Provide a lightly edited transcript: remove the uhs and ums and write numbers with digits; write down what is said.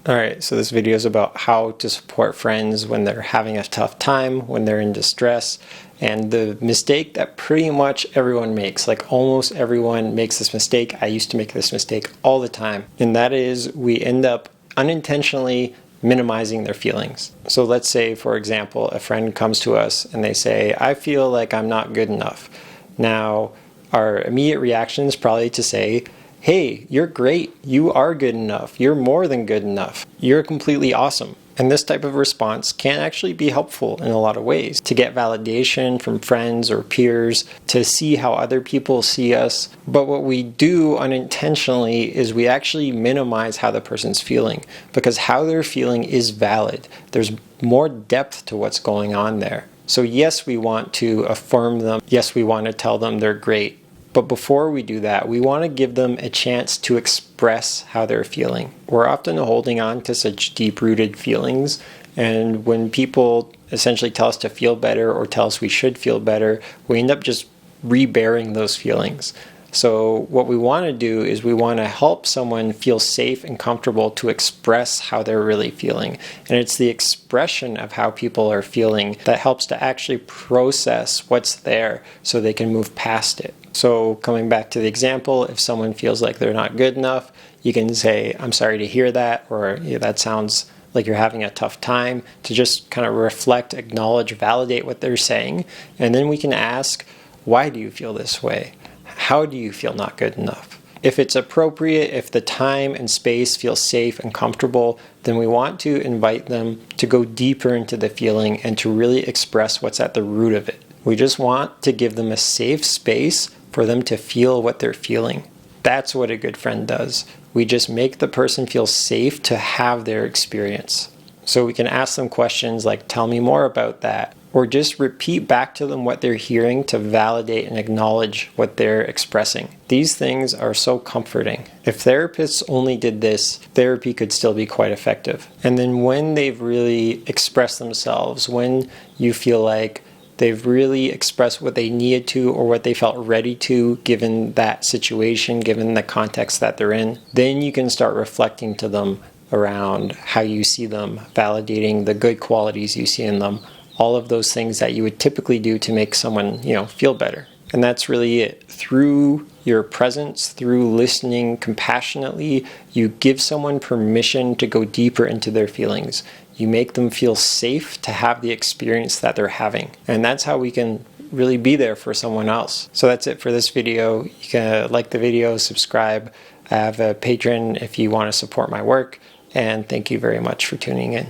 Alright, so this video is about how to support friends when they're having a tough time, when they're in distress, and the mistake that pretty much everyone makes. Like almost everyone makes this mistake. I used to make this mistake all the time. And that is we end up unintentionally minimizing their feelings. So let's say, for example, a friend comes to us and they say, I feel like I'm not good enough. Now, our immediate reaction is probably to say, hey, you're great. You are good enough. You're more than good enough. You're completely awesome. And this type of response can actually be helpful in a lot of ways. To get validation from friends or peers, to see how other people see us. But what we do unintentionally is we actually minimize how the person's feeling, because how they're feeling is valid. There's more depth to what's going on there. So yes, we want to affirm them. Yes, we want to tell them they're great. But before we do that, we want to give them a chance to express how they're feeling. We're often holding on to such deep-rooted feelings, and when people essentially tell us to feel better or tell us we should feel better, we end up just rebearing those feelings. So what we want to do is we want to help someone feel safe and comfortable to express how they're really feeling. And it's the expression of how people are feeling that helps to actually process what's there so they can move past it. So coming back to the example, if someone feels like they're not good enough, you can say, I'm sorry to hear that, or yeah, that sounds like you're having a tough time, to just kind of reflect, acknowledge, validate what they're saying. And then we can ask, why do you feel this way? How do you feel not good enough? If it's appropriate, if the time and space feel safe and comfortable, then we want to invite them to go deeper into the feeling and to really express what's at the root of it. We just want to give them a safe space for them to feel what they're feeling. That's what a good friend does. We just make the person feel safe to have their experience. So we can ask them questions like, tell me more about that. Or just repeat back to them what they're hearing to validate and acknowledge what they're expressing. These things are so comforting. If therapists only did this, therapy could still be quite effective. And then when they've really expressed themselves, when you feel like they've really expressed what they needed to or what they felt ready to given that situation, given the context that they're in, then you can start reflecting to them around how you see them, validating the good qualities you see in them, all of those things that you would typically do to make someone, feel better. And that's really it. Through your presence, through listening compassionately, you give someone permission to go deeper into their feelings. You make them feel safe to have the experience that they're having. And that's how we can really be there for someone else. So that's it for this video. You can like the video, subscribe. I have a Patreon if you want to support my work. And thank you very much for tuning in.